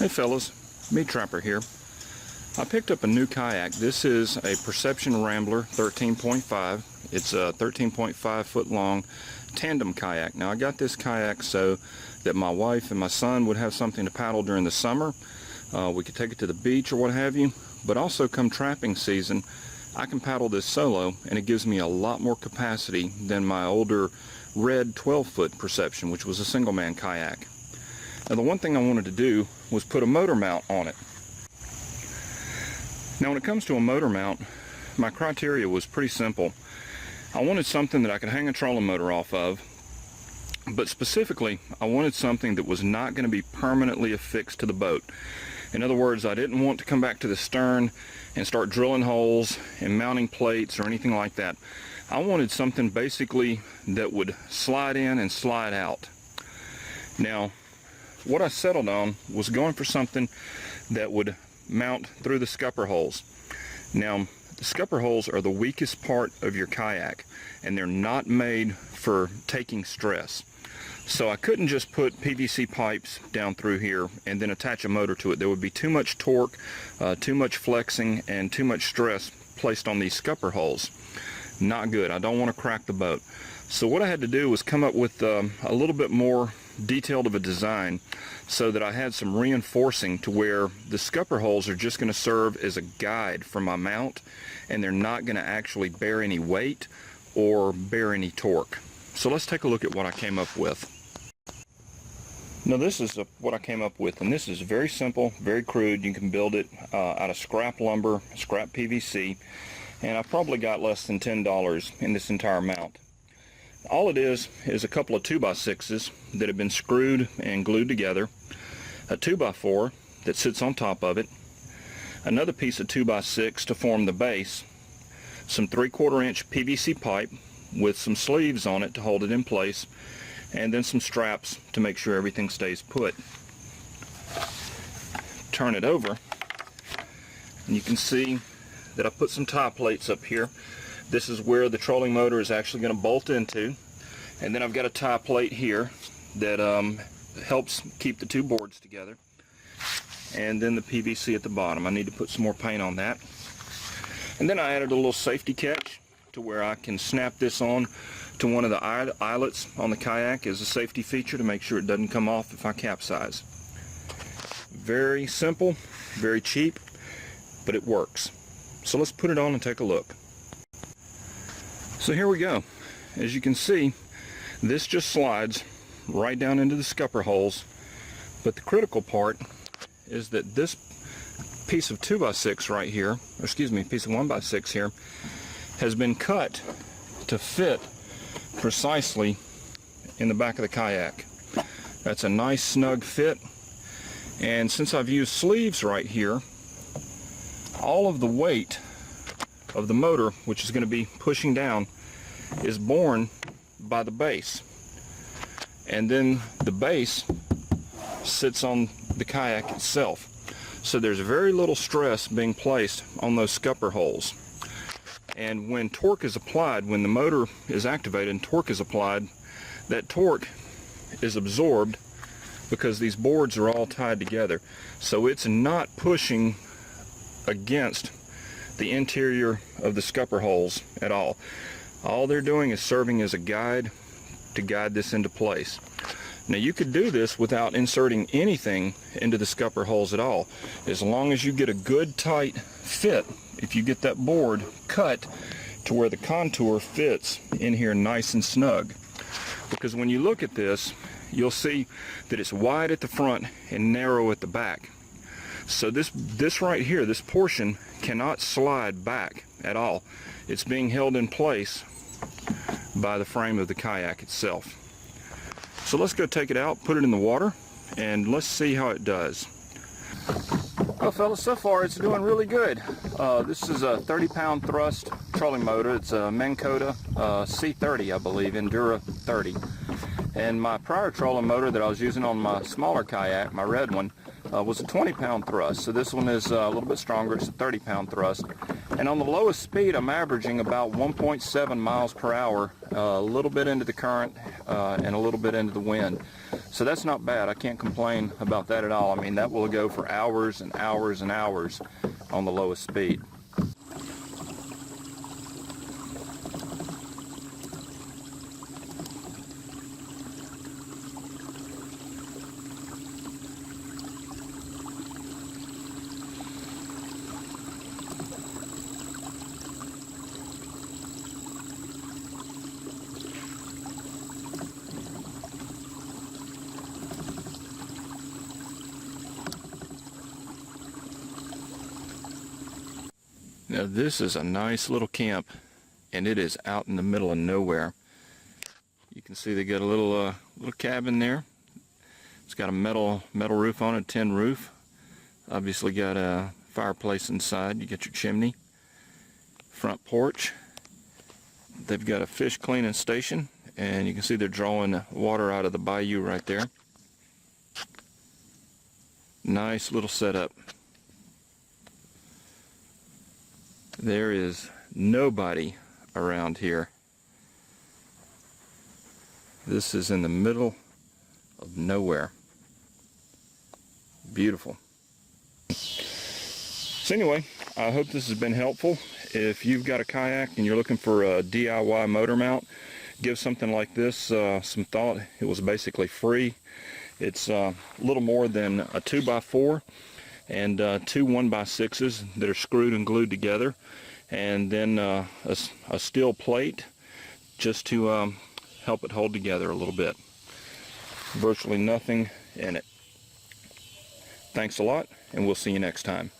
Hey fellas, Meat Trapper here. I picked up a new kayak. This is a Perception Rambler 13.5. It's a 13.5 foot long tandem kayak. Now I got this kayak so that my wife and my son would have something to paddle during the summer. We could take it to the beach or what have you, but also come trapping season I can paddle this solo, and it gives me a lot more capacity than my older red 12 foot Perception, which was a single man kayak. Now the one thing I wanted to do was put a motor mount on it. Now when it comes to a motor mount, my criteria was pretty simple. I wanted something that I could hang a trolling motor off of, but specifically I wanted something that was not going to be permanently affixed to the boat. In other words, I didn't want to come back to the stern and start drilling holes and mounting plates or anything like that. I wanted something basically that would slide in and slide out. Now what I settled on was going for something that would mount through the scupper holes. Now the scupper holes are the weakest part of your kayak, and they're not made for taking stress. So I couldn't just put PVC pipes down through here and then attach a motor to it. There would be too much torque, too much flexing, and too much stress placed on these scupper holes. Not good. I don't want to crack the boat. So what I had to do was come up with a little bit more detailed of a design so that I had some reinforcing to where the scupper holes are just going to serve as a guide for my mount, and they're not going to actually bear any weight or bear any torque. So let's take a look at what I came up with. Now this is what I came up with, and this is very simple, very crude. You can build it out of scrap lumber, scrap PVC, and I probably got less than $10 in this entire mount. All it is a couple of 2x6s that have been screwed and glued together, a 2x4 that sits on top of it, another piece of 2x6 to form the base, some 3/4 inch PVC pipe with some sleeves on it to hold it in place, and then some straps to make sure everything stays put. Turn it over, and you can see that I put some tie plates up here. This is where the trolling motor is actually going to bolt into, and then I've got a tie plate here that helps keep the two boards together, and then the PVC at the bottom. I need to put some more paint on that. And then I added a little safety catch to where I can snap this on to one of the eyelets on the kayak as a safety feature to make sure it doesn't come off if I capsize. Very simple, very cheap, but it works. So let's put it on and take a look. So here we go. As you can see, this just slides right down into the scupper holes, but the critical part is that this piece of 2x6 right here, or excuse me, piece of 1x6 here, has been cut to fit precisely in the back of the kayak. That's a nice snug fit, and since I've used sleeves right here, all of the weight of the motor, which is going to be pushing down, is borne by the base, and then the base sits on the kayak itself. So there's very little stress being placed on those scupper holes. And when torque is applied, when the motor is activated and torque is applied, that torque is absorbed because these boards are all tied together. So it's not pushing against the interior of the scupper holes at all. All they're doing is serving as a guide to guide this into place. Now you could do this without inserting anything into the scupper holes at all, as long as you get a good tight fit. If you get that board cut to where the contour fits in here nice and snug. Because when you look at this, you'll see that it's wide at the front and narrow at the back. So this right here, this portion, cannot slide back at all. It's being held in place by the frame of the kayak itself. So let's go take it out, put it in the water, and let's see how it does. Well fellas, so far it's doing really good. This is a 30-pound thrust trolling motor. It's a Minn Kota C30, I believe, Endura 30. And my prior trolling motor that I was using on my smaller kayak, my red one, was a 20-pound thrust. So this one is a little bit stronger. It's a 30-pound thrust. And on the lowest speed, I'm averaging about 1.7 miles per hour, a little bit into the current and a little bit into the wind. So that's not bad. I can't complain about that at all. I mean, that will go for hours and hours and hours on the lowest speed. Now this is a nice little camp, and it is out in the middle of nowhere. You can see they got a little cabin there. It's got a metal roof on it, tin roof. Obviously got a fireplace inside. You get your chimney. Front porch. They've got a fish cleaning station, and you can see they're drawing water out of the bayou right there. Nice little setup. There is nobody around here. This is in the middle of nowhere. Beautiful. So anyway, I hope this has been helpful. If you've got a kayak and you're looking for a DIY motor mount, give something like this some thought. It was basically free. It's a little more than a 2x4 and two 1x6s that are screwed and glued together, and then a steel plate just to help it hold together a little bit. Virtually nothing in it. Thanks a lot, and we'll see you next time.